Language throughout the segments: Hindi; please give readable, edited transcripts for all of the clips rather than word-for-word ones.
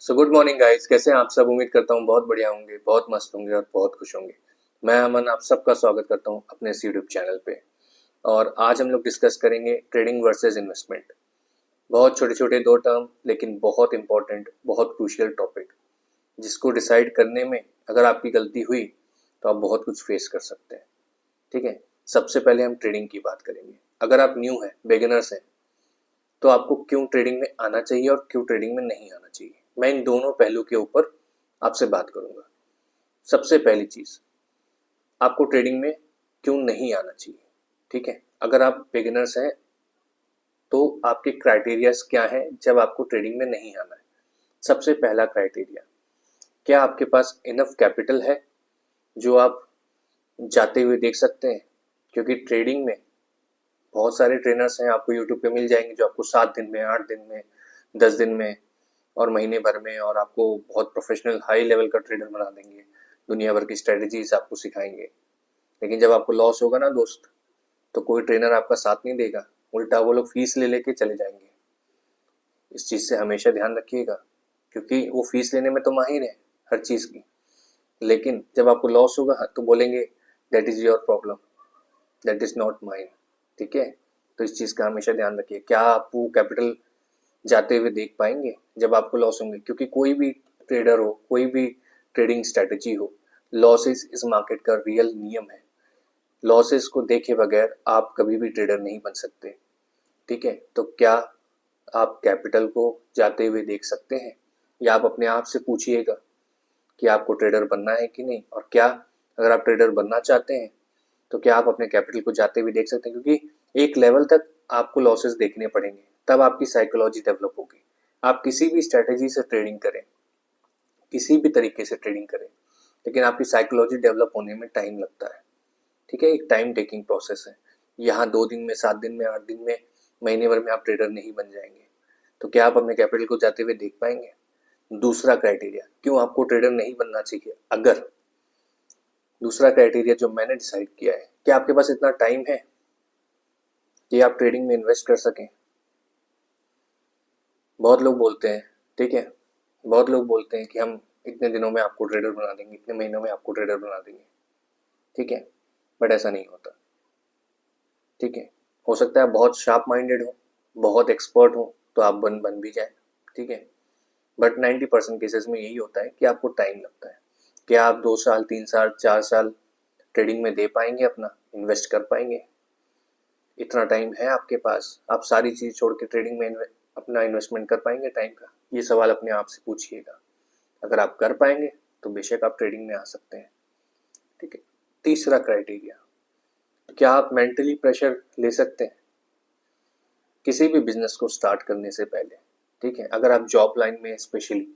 सो गुड मॉर्निंग गाइस, कैसे हैं आप सब। उम्मीद करता हूँ बहुत बढ़िया होंगे, बहुत मस्त होंगे और बहुत खुश होंगे। मैं अमन आप सबका स्वागत करता हूँ अपने इस यूट्यूब चैनल पे। और आज हम लोग डिस्कस करेंगे ट्रेडिंग वर्सेस इन्वेस्टमेंट। बहुत छोटे छोटे दो टर्म, लेकिन बहुत इंपॉर्टेंट, बहुत क्रूशियल टॉपिक, जिसको डिसाइड करने में अगर आपकी गलती हुई तो आप बहुत कुछ फेस कर सकते हैं। ठीक है, सबसे पहले हम ट्रेडिंग की बात करेंगे। अगर आप न्यू हैं, बिगिनर्स हैं, तो आपको क्यों ट्रेडिंग में आना चाहिए और क्यों ट्रेडिंग में नहीं आना चाहिए, मैं इन दोनों पहलू के ऊपर आपसे बात करूंगा। सबसे पहली चीज, आपको ट्रेडिंग में क्यों नहीं आना चाहिए। ठीक है, अगर आप बिगिनर्स हैं तो आपके क्राइटेरियाज क्या है जब आपको ट्रेडिंग में नहीं आना है। सबसे पहला क्राइटेरिया, क्या आपके पास इनफ कैपिटल है जो आप जाते हुए देख सकते हैं। क्योंकि ट्रेडिंग में बहुत सारे ट्रेनर्स हैं, आपको यूट्यूब पे मिल जाएंगे, जो आपको 7 दिन में, 8 दिन में, 10 दिन में और महीने भर में, और आपको बहुत प्रोफेशनल हाई लेवल का ट्रेडर बना देंगे, दुनिया भर की स्ट्रेटजीज आपको सिखाएंगे। लेकिन जब आपको लॉस होगा ना दोस्त, तो कोई ट्रेनर आपका साथ नहीं देगा, उल्टा वो लोग फीस ले लेके चले जाएंगे। इस चीज से हमेशा ध्यान रखिएगा, क्योंकि वो फीस लेने में तो माहिर है हर चीज की, लेकिन जब आपको लॉस होगा तो बोलेंगे that is your problem, that is not mine. ठीक है, तो इस चीज का हमेशा ध्यान रखिए। क्या आप वो कैपिटल जाते हुए देख पाएंगे जब आपको लॉस होंगे। क्योंकि कोई भी ट्रेडर हो, कोई भी ट्रेडिंग स्ट्रेटेजी हो, लॉसेस इस मार्केट का रियल नियम है। लॉसेस को देखे बगैर आप कभी भी ट्रेडर नहीं बन सकते। ठीक है, तो क्या आप कैपिटल को जाते हुए देख सकते हैं, या आप अपने आप से पूछिएगा कि आपको ट्रेडर बनना है कि नहीं। और क्या अगर आप ट्रेडर बनना चाहते हैं तो क्या आप अपने कैपिटल को जाते हुए देख सकते हैं। क्योंकि एक लेवल तक आपको लॉसेस देखने पड़ेंगे, तब आपकी साइकोलॉजी डेवलप होगी। आप किसी भी स्ट्रेटेजी से ट्रेडिंग करें, किसी भी तरीके से ट्रेडिंग करें, लेकिन आपकी साइकोलॉजी डेवलप होने में टाइम लगता है। ठीक है, एक टाइम टेकिंग प्रोसेस है। यहाँ 2 दिन में, 7 दिन में, 8 दिन में, महीने भर में आप ट्रेडर नहीं बन जाएंगे। तो क्या आप अपने कैपिटल को जाते हुए देख पाएंगे। दूसरा क्राइटेरिया, क्यों आपको ट्रेडर नहीं बनना चाहिए। अगर दूसरा क्राइटेरिया जो मैंने डिसाइड किया है, क्या आपके पास इतना टाइम है कि आप ट्रेडिंग में इन्वेस्ट कर सकें। बहुत लोग बोलते हैं, ठीक है, बहुत लोग बोलते हैं कि हम इतने दिनों में आपको ट्रेडर बना देंगे, इतने महीनों में आपको ट्रेडर बना देंगे। ठीक है, बट ऐसा नहीं होता। ठीक है, हो सकता है बहुत शार्प माइंडेड हो, बहुत एक्सपर्ट हो, तो आप बन भी जाए। ठीक है, बट 90% केसेस में यही होता है कि आपको टाइम लगता है। क्या आप 2 साल, 3 साल, 4 साल ट्रेडिंग में दे पाएंगे, अपना इन्वेस्ट कर पाएंगे। इतना टाइम है आपके पास, आप सारी चीज छोड़ के ट्रेडिंग में अपना इन्वेस्टमेंट कर पाएंगे टाइम का। ये सवाल अपने आप से पूछिएगा। अगर आप कर पाएंगे तो बेशक आप ट्रेडिंग में आ सकते हैं। ठीक है, तीसरा क्राइटेरिया, क्या आप मेंटली प्रेशर ले सकते हैं किसी भी बिजनेस को स्टार्ट करने से पहले। ठीक है, अगर आप जॉब लाइन में स्पेशली,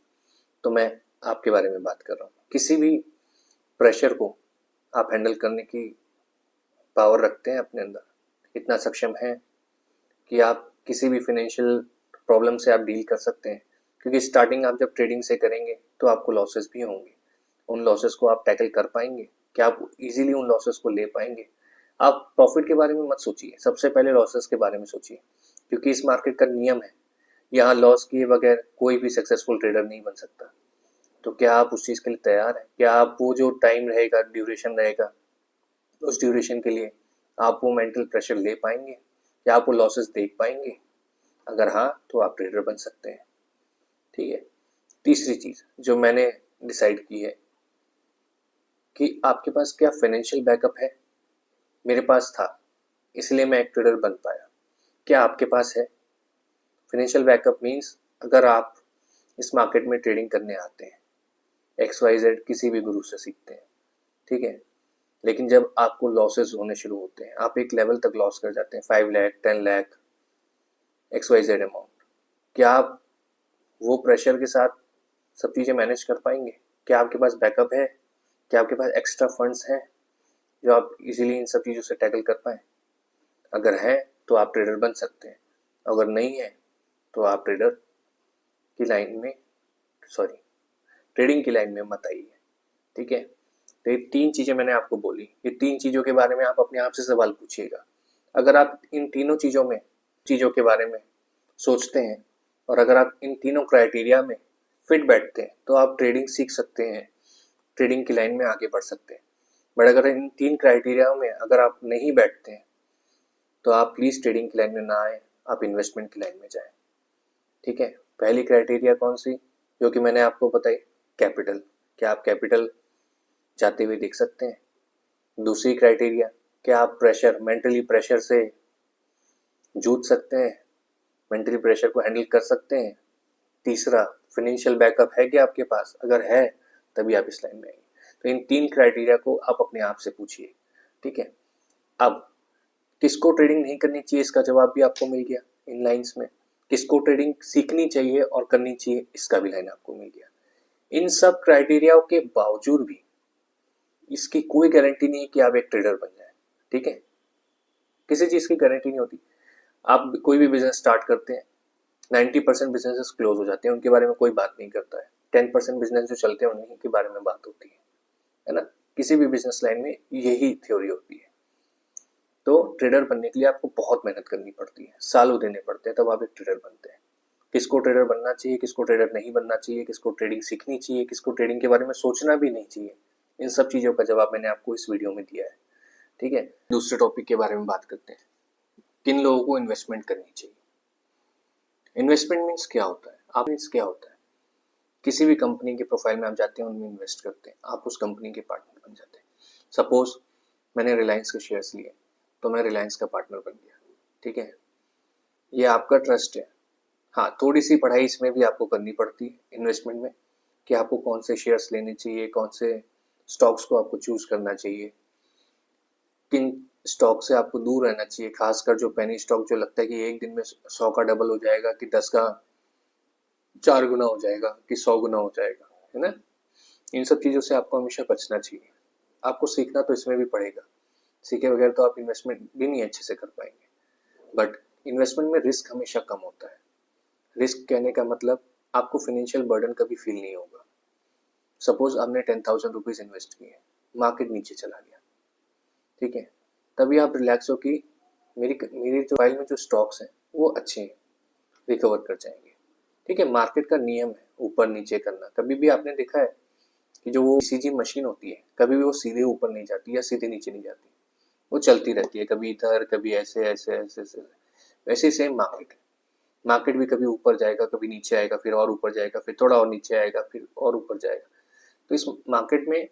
तो मैं आपके बारे में बात कर रहा हूँ। किसी भी प्रेशर को आप हैंडल करने की पावर रखते हैं अपने अंदर, इतना सक्षम है कि आप किसी भी फाइनेंशियल प्रॉब्लम से आप डील कर सकते हैं। क्योंकि स्टार्टिंग आप जब ट्रेडिंग से करेंगे तो आपको लॉसेस भी होंगे। उन लॉसेस को आप टैकल कर पाएंगे, क्या आप इजीली उन लॉसेस को ले पाएंगे। आप प्रॉफिट के बारे में मत सोचिए, सबसे पहले लॉसेस के बारे में सोचिए। क्योंकि इस मार्केट का नियम है, यहाँ लॉस किए बगैर कोई भी सक्सेसफुल ट्रेडर नहीं बन सकता। तो क्या आप उस चीज के लिए तैयार हैं। क्या आप वो जो टाइम रहेगा, ड्यूरेशन रहेगा, उस ड्यूरेशन के लिए आप वो मेंटल प्रेशर ले पाएंगे। क्या आप वो लॉसेस देख पाएंगे। अगर हाँ, तो आप ट्रेडर बन सकते हैं। ठीक है, तीसरी चीज जो मैंने डिसाइड की है कि आपके पास क्या फाइनेंशियल बैकअप है। मेरे पास था, इसलिए मैं एक ट्रेडर बन पाया। क्या आपके पास है फाइनेंशियल बैकअप। मीन्स अगर आप इस मार्केट में ट्रेडिंग करने आते हैं, XYZ किसी भी गुरु से सीखते हैं, ठीक है, लेकिन जब आपको लॉसेस होने शुरू होते हैं, आप एक लेवल तक लॉस कर जाते हैं, 5 लाख, 10 लाख, XYZ अमाउंट, क्या आप वो प्रेशर के साथ सब चीज़ें मैनेज कर पाएंगे। क्या आपके पास बैकअप है, क्या आपके पास एक्स्ट्रा फंड्स हैं जो आप इजीली इन सब चीज़ों से टैकल कर पाए। अगर है तो आप ट्रेडर बन सकते हैं, अगर नहीं है तो आप ट्रेडर की लाइन में, सॉरी, ट्रेडिंग की लाइन में मत आइए। ठीक है, तो ये 3 चीज़ें मैंने आपको बोली, ये 3 चीज़ों के बारे में आप अपने आप से सवाल पूछिएगा। अगर आप इन तीनों चीज़ों के बारे में सोचते हैं, और अगर आप इन तीनों क्राइटेरिया में फिट बैठते हैं तो आप ट्रेडिंग सीख सकते हैं, ट्रेडिंग की लाइन में आगे बढ़ सकते हैं। बट अगर इन 3 क्राइटेरिया में अगर आप नहीं बैठते हैं तो आप प्लीज़ ट्रेडिंग की लाइन में ना आए, आप इन्वेस्टमेंट की लाइन में जाएं। ठीक है, पहली क्राइटेरिया कौन सी जो कि मैंने आपको बताई, कैपिटल, क्या आप कैपिटल जाते हुए देख सकते हैं। दूसरी क्राइटेरिया, क्या आप मेंटली प्रेशर से जूझ सकते हैं, मेंटली प्रेशर को हैंडल कर सकते हैं। तीसरा, फाइनेंशियल बैकअप है क्या आपके पास, अगर है तभी आप इस लाइन में आएंगे। तो इन 3 क्राइटेरिया को आप अपने आप से पूछिए। ठीक है, अब किसको ट्रेडिंग नहीं करनी चाहिए इसका जवाब भी आपको मिल गया इन लाइंस में। किसको ट्रेडिंग सीखनी चाहिए और करनी चाहिए इसका भी लाइन आपको मिल गया। इन सब क्राइटेरियाओं के बावजूद भी इसकी कोई गारंटी नहीं है कि आप एक ट्रेडर बन जाए। ठीक है, किसी चीज की गारंटी नहीं होती। आप कोई भी बिजनेस स्टार्ट करते हैं, 90% बिजनेसेस क्लोज हो जाते हैं, उनके बारे में कोई बात नहीं करता है। 10% बिजनेस जो चलते हैं उन्हीं के बारे में बात होती है ना। किसी भी बिजनेस लाइन में यही थ्योरी होती है। तो ट्रेडर बनने के लिए आपको बहुत मेहनत करनी पड़ती है, सालों देने पड़ते हैं, तब आप एक ट्रेडर बनते हैं। किसको ट्रेडर बनना चाहिए, किसको ट्रेडर नहीं बनना चाहिए, किसको ट्रेडिंग सीखनी चाहिए, किसको ट्रेडिंग के बारे में सोचना भी नहीं चाहिए, इन सब चीज़ों का जवाब मैंने आपको इस वीडियो में दिया है। ठीक है, दूसरे टॉपिक के बारे में बात करते हैं, किन लोगों को इन्वेस्टमेंट करनी चाहिए। इन्वेस्टमेंट मीन्स क्या होता है, आप मीन्स क्या होता है, किसी भी कंपनी के प्रोफाइल में आप जाते हैं, उनमें इन्वेस्ट करते हैं, आप उस कंपनी के पार्टनर बन जाते हैं। सपोज मैंने रिलायंस के शेयर्स लिए तो मैं रिलायंस का पार्टनर बन गया। ठीक है, ये आपका ट्रस्ट है। हाँ, थोड़ी सी पढ़ाई इसमें भी आपको करनी पड़ती है इन्वेस्टमेंट में, कि आपको कौन से शेयर्स लेने चाहिए, कौन से स्टॉक्स को आपको चूज करना चाहिए, किन स्टॉक से आपको दूर रहना चाहिए, खासकर जो पेनी स्टॉक जो लगता है कि एक दिन में 100 का डबल हो जाएगा, कि 10 का 4 गुना हो जाएगा, कि 100 गुना हो जाएगा, है ना। इन सब चीज़ों से आपको हमेशा बचना चाहिए। आपको सीखना तो इसमें भी पड़ेगा, सीखे बगैर तो आप इन्वेस्टमेंट भी नहीं अच्छे से कर पाएंगे। बट इन्वेस्टमेंट में रिस्क हमेशा कम होता है। रिस्क कहने का मतलब आपको फाइनेंशियल बर्डन कभी फील नहीं होगा। सपोज आपने 10,000 रुपीज इन्वेस्ट किए, मार्केट नीचे चला गया, ठीक है, तभी आप रिलैक्स हो कि मेरी जो फाइल में जो स्टॉक्स हैं वो अच्छे हैं, रिकवर कर जाएंगे। ठीक है, मार्केट का नियम है ऊपर नीचे करना। कभी भी आपने देखा है कि जो वो ईसीजी मशीन होती है, कभी भी वो सीधे ऊपर नहीं जाती या सीधे नीचे नहीं जाती, वो चलती रहती है, कभी इधर कभी ऐसे ऐसे ऐसे ऐसे। वैसे सेम मार्केट है, मार्केट भी कभी ऊपर जाएगा, कभी नीचे आएगा, फिर और ऊपर जाएगा, फिर थोड़ा और नीचे आएगा, फिर और ऊपर जाएगा। तो इस मार्केट में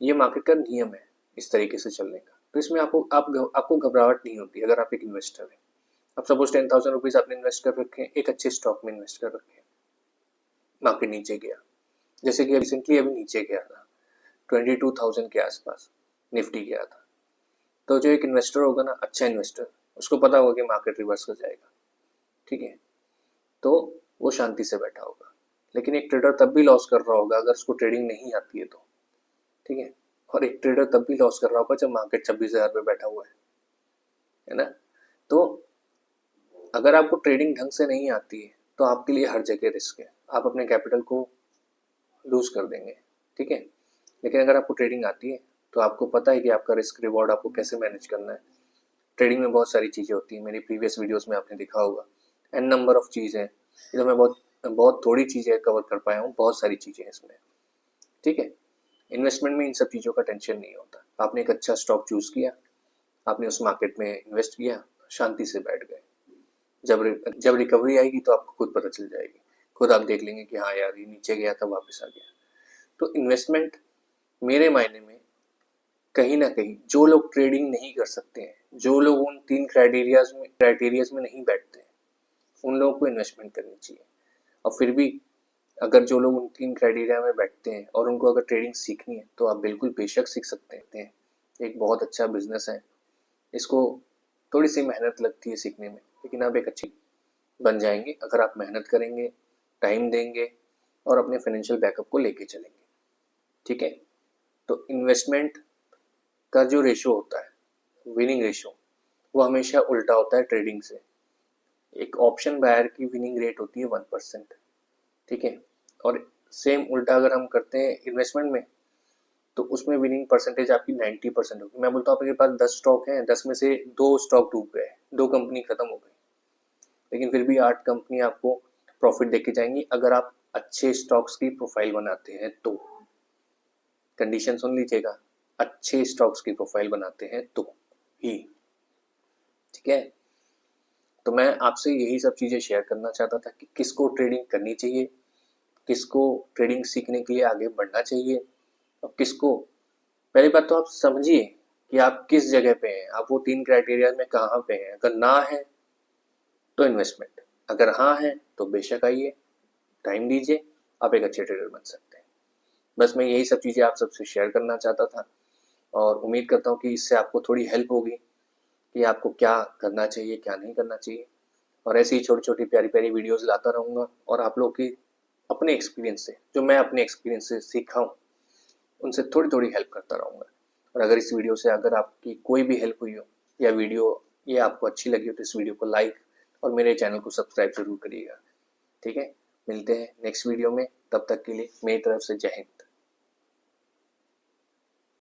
ये मार्केट का नियम है इस तरीके से चलने का। तो इसमें आपको घबराहट नहीं होती अगर आप एक इन्वेस्टर हैं। अब सपोज 10,000 रुपीज आपने इन्वेस्ट कर रखे हैं, एक अच्छे स्टॉक में इन्वेस्ट कर रखे हैं, मार्केट नीचे गया, जैसे कि रिसेंटली अभी नीचे गया था 22,000 के आसपास निफ्टी गया था। तो जो एक इन्वेस्टर होगा ना, अच्छा इन्वेस्टर, उसको पता होगा कि मार्केट रिवर्स हो जाएगा। ठीक है, तो वो शांति से बैठा होगा। लेकिन एक ट्रेडर तब भी लॉस कर रहा होगा अगर उसको ट्रेडिंग नहीं आती है तो। ठीक है, और एक ट्रेडर तब भी लॉस कर रहा होगा जब मार्केट 26,000 पे बैठा हुआ है ना। तो अगर आपको ट्रेडिंग ढंग से नहीं आती है तो आपके लिए हर जगह रिस्क है, आप अपने कैपिटल को लूज कर देंगे। ठीक है, लेकिन अगर आपको ट्रेडिंग आती है तो आपको पता है कि आपका रिस्क रिवॉर्ड आपको कैसे मैनेज करना है। ट्रेडिंग में बहुत सारी चीज़ें होती हैं, मेरी प्रीवियस वीडियोस में आपने देखा होगा, एन नंबर ऑफ चीज़ है। इधर मैं बहुत थोड़ी चीज़ें कवर कर पाया हूँ, बहुत सारी चीज़ें हैं इसमें। ठीक है, इन्वेस्टमेंट में इन सब चीज़ों का टेंशन नहीं होता। आपने एक अच्छा स्टॉक चूज किया, आपने उस मार्केट में इन्वेस्ट किया, शांति से बैठ गए। जब रिकवरी आएगी तो आपको खुद पता चल जाएगी, खुद आप देख लेंगे कि हाँ यार ये नीचे गया था वापस आ गया। तो इन्वेस्टमेंट मेरे मायने में कहीं ना कहीं जो लोग ट्रेडिंग नहीं कर सकते हैं, जो लोग उन 3 क्राइटेरियाज में नहीं बैठते हैं, उन लोगों को इन्वेस्टमेंट करनी चाहिए। और फिर भी अगर जो लोग उन 3 क्राइटेरिया में बैठते हैं और उनको अगर ट्रेडिंग सीखनी है तो आप बिल्कुल बेशक सीख सकते हैं। एक बहुत अच्छा बिजनेस है, इसको थोड़ी सी मेहनत लगती है सीखने में, लेकिन आप एक अच्छी बन जाएंगे अगर आप मेहनत करेंगे, टाइम देंगे और अपने फाइनेंशियल बैकअप को लेके चलेंगे। ठीक है, तो इन्वेस्टमेंट का जो रेशो होता है, विनिंग रेशो, वो हमेशा उल्टा होता है ट्रेडिंग से। एक ऑप्शन बायर की विनिंग रेट होती है 1%। ठीक है, और सेम उल्टा अगर हम करते हैं इन्वेस्टमेंट में तो उसमें विनिंग परसेंटेज आपकी 90% होगी। मैं बोलता हूँ आपके पास 10 स्टॉक हैं, 10 में से 2 स्टॉक डूब गए, 2 कंपनी खत्म हो गई, लेकिन फिर भी 8 कंपनी आपको प्रॉफिट देके जाएंगी अगर आप अच्छे स्टॉक्स की प्रोफाइल बनाते हैं तो, कंडीशन सुन लीजिएगा, अच्छे स्टॉक्स की प्रोफाइल बनाते हैं तो ही, ठीक है। तो मैं आपसे यही सब चीज़ें शेयर करना चाहता था कि किसको ट्रेडिंग करनी चाहिए, किसको ट्रेडिंग सीखने के लिए आगे बढ़ना चाहिए, और किसको, पहली बात तो आप समझिए कि आप किस जगह पे हैं, आप वो 3 क्राइटेरिया में कहाँ पे हैं। अगर ना है तो इन्वेस्टमेंट, अगर हाँ है तो बेशक आइए, टाइम दीजिए, आप एक अच्छे ट्रेडर बन सकते हैं। बस मैं यही सब चीज़ें आप सबसे शेयर करना चाहता था, और उम्मीद करता हूँ कि इससे आपको थोड़ी हेल्प होगी कि आपको क्या करना चाहिए, क्या नहीं करना चाहिए। और ऐसी ही छोटी-छोटी प्यारी-प्यारी वीडियोज़ लाता रहूँगा, और आप लोगों की अपने एक्सपीरियंस से, जो मैं अपने एक्सपीरियंस से सीखा हूँ, उनसे थोड़ी-थोड़ी हेल्प करता रहूँगा। और अगर इस वीडियो से अगर आपकी कोई भी हेल्प हुई हो, या वीडियो ये आपको अच्छी लगी हो, तो इस वीडियो को लाइक और मेरे चैनल को सब्सक्राइब ज़रूर करिएगा, ठीक है। मिलते हैं नेक्स्ट वीडियो में, तब तक के लिए मेरी तरफ से जय हिंद।